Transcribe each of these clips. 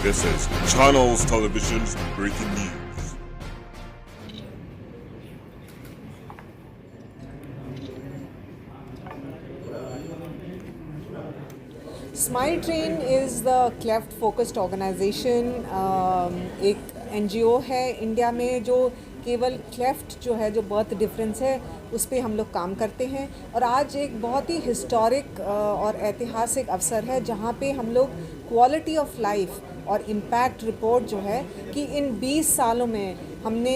This is Channels Television's breaking news. Smile Train is the cleft focused organisation. एक NGO है India में जो केवल क्लेफ्ट जो है, जो बर्थ डिफरेंस है, उस पर हम लोग काम करते हैं। और आज एक बहुत ही हिस्टोरिक और ऐतिहासिक अवसर है जहाँ पे हम लोग क्वालिटी ऑफ लाइफ और इम्पैक्ट रिपोर्ट जो है कि इन 20 सालों में हमने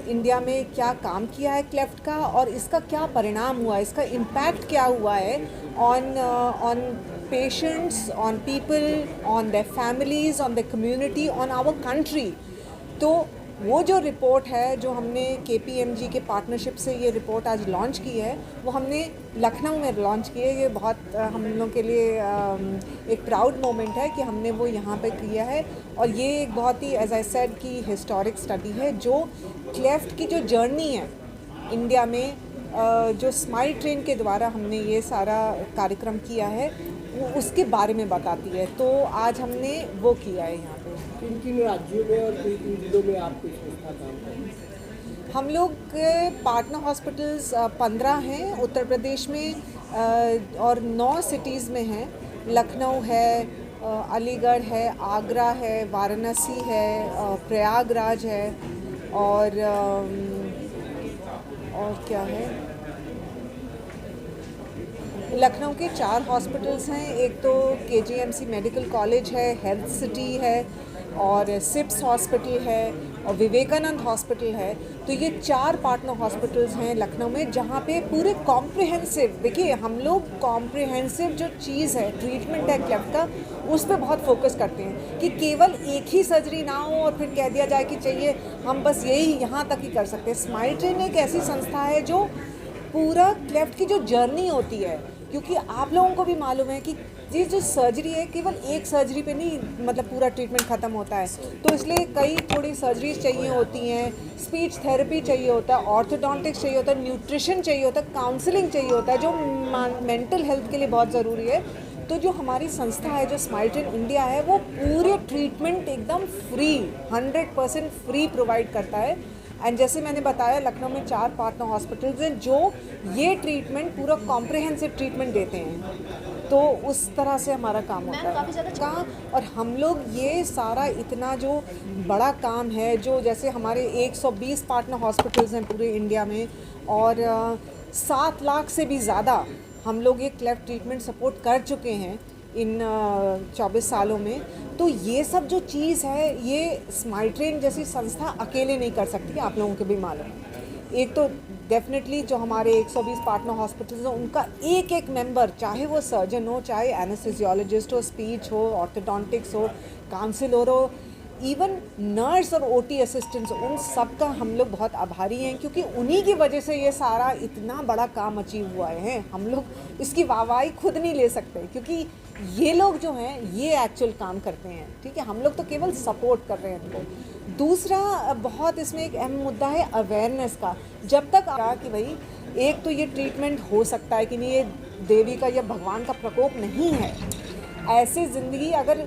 इंडिया में क्या काम किया है क्लेफ्ट का, और इसका क्या परिणाम हुआ, इसका इम्पैक्ट क्या हुआ है on patients, on people, on their families, on their community, on our country। तो वो जो रिपोर्ट है जो हमने KPMG के पार्टनरशिप से ये रिपोर्ट आज लॉन्च की है, वो हमने लखनऊ में लॉन्च की है। ये बहुत हम लोगों के लिए एक प्राउड मोमेंट है कि हमने वो यहाँ पे किया है। और ये एक बहुत ही एज आई सेड की हिस्टोरिक स्टडी है जो क्लेफ्ट की जो जर्नी है इंडिया में, जो स्माइल ट्रेन के द्वारा हमने ये सारा कार्यक्रम किया है, वो उसके बारे में बताती है। तो आज हमने वो किया है यहाँ पे। किन राज्यों में और किन जिलों में आप कुछ संस्था काम करते हैं? हम लोग के पार्टनर हॉस्पिटल्स 15 हैं उत्तर प्रदेश में, और 9 सिटीज़ में हैं। लखनऊ है, अलीगढ़ है, आगरा है, वाराणसी है, प्रयागराज है, और क्या है, लखनऊ के 4 हॉस्पिटल्स हैं। एक तो KGMC मेडिकल कॉलेज है, हेल्थ सिटी है, और सिप्स हॉस्पिटल है, और विवेकानंद हॉस्पिटल है। तो ये 4 पार्टनर हॉस्पिटल्स हैं लखनऊ में जहाँ पे पूरे कॉम्प्रिहेंसिव, देखिए हम लोग कॉम्प्रिहेंसिव जो चीज़ है, ट्रीटमेंट है क्लेफ्ट का, उस पर बहुत फोकस करते हैं कि केवल एक ही सर्जरी ना हो और फिर कह दिया जाए कि चाहिए हम बस यही यहाँ तक ही कर सकते हैं। स्माइल ट्रेन एक ऐसी संस्था है जो पूरा क्लेफ्ट की जो जर्नी होती है, क्योंकि आप लोगों को भी मालूम है कि ये जो सर्जरी है केवल एक सर्जरी पे नहीं, मतलब पूरा ट्रीटमेंट ख़त्म होता है। तो इसलिए कई थोड़ी सर्जरीज चाहिए होती हैं, स्पीच थेरेपी चाहिए होता है, ऑर्थोडोंटिक्स चाहिए होता है, न्यूट्रिशन चाहिए होता है, काउंसलिंग चाहिए होता है, जो मेंटल हेल्थ के लिए बहुत ज़रूरी है। तो जो हमारी संस्था है, जो स्माइल ट्रेन इंडिया है, वो पूरे ट्रीटमेंट एकदम फ्री, 100% फ्री प्रोवाइड करता है। एंड जैसे मैंने बताया, लखनऊ में 4 पार्टनर हॉस्पिटल्स हैं जो ये ट्रीटमेंट पूरा कॉम्प्रिहेंसिव ट्रीटमेंट देते हैं। तो उस तरह से हमारा काम होता है काफ़ी ज़्यादा। और हम लोग ये सारा इतना जो बड़ा काम है, जो जैसे हमारे 120 पार्टनर हॉस्पिटल्स हैं पूरे इंडिया में, और 7 लाख से भी ज़्यादा हम लोग ये क्लेफ्ट ट्रीटमेंट सपोर्ट कर चुके हैं इन 24 सालों में। तो ये सब जो चीज़ है, ये स्माइल ट्रेन जैसी संस्था अकेले नहीं कर सकती, आप लोगों को भी मालूम है। एक तो डेफिनेटली जो हमारे 120 पार्टनर हॉस्पिटल्स हैं, उनका एक एक मेंबर, चाहे वो सर्जन हो, चाहे एनेस्थेसियोलॉजिस्ट हो, स्पीच हो, ऑर्थोडोंटिक्स हो, काउंसलर हो, इवन नर्स और OT असिस्टेंट्स, उन सब का हम लोग बहुत आभारी हैं, क्योंकि उन्हीं की वजह से ये सारा इतना बड़ा काम अचीव हुआ है। हम लोग इसकी वाहवाही खुद नहीं ले सकते, क्योंकि ये लोग जो हैं ये एक्चुअल काम करते हैं, ठीक है। हम लोग तो केवल सपोर्ट कर रहे हैं उनको। दूसरा बहुत इसमें एक अहम मुद्दा है अवेयरनेस का। जब तक आ कि भाई एक तो ये ट्रीटमेंट हो सकता है कि नहीं, ये देवी का या भगवान का प्रकोप नहीं है, ऐसी ज़िंदगी अगर,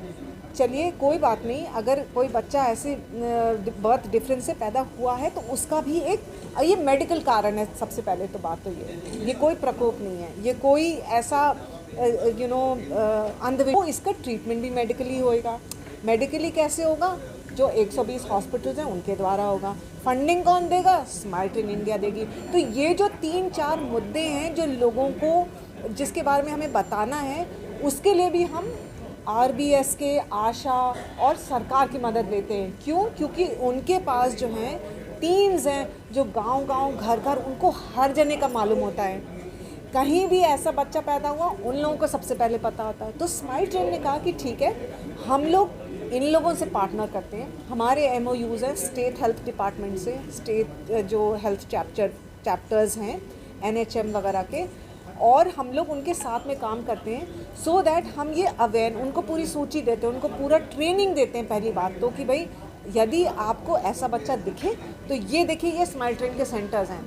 चलिए कोई बात नहीं, अगर कोई बच्चा ऐसे बर्थ डिफरेंस से पैदा हुआ है तो उसका भी एक ये मेडिकल कारण है। सबसे पहले तो बात तो ये कोई प्रकोप नहीं है, ये कोई ऐसा अंधविश्वास। इसका ट्रीटमेंट भी मेडिकली होएगा। मेडिकली कैसे होगा? जो 120 हॉस्पिटल्स हैं उनके द्वारा होगा। फंडिंग कौन देगा? स्माइल ट्रेन इंडिया देगी। तो ये जो 3-4 मुद्दे हैं जो लोगों को, जिसके बारे में हमें बताना है, उसके लिए भी हम RBS के, आशा और सरकार की मदद लेते हैं। क्यों? क्योंकि उनके पास जो हैं टीम्स हैं, जो गांव-गांव, घर-घर, उनको हर जने का मालूम होता है। कहीं भी ऐसा बच्चा पैदा हुआ, उन लोगों को सबसे पहले पता होता है। तो स्माइल ट्रेन ने कहा कि ठीक है, हम लोग इन लोगों से पार्टनर करते हैं। हमारे MOUs हैं स्टेट हेल्थ डिपार्टमेंट से, स्टेट जो हेल्थ चैप्टर्स हैं NHM वगैरह के, और हम लोग उनके साथ में काम करते हैं, सो दैट हम ये अवेयर, उनको पूरी सूची देते हैं, उनको पूरा ट्रेनिंग देते हैं। पहली बात तो कि भाई यदि आपको ऐसा बच्चा दिखे तो ये देखिए, ये स्माइल ट्रेन के सेंटर्स हैं।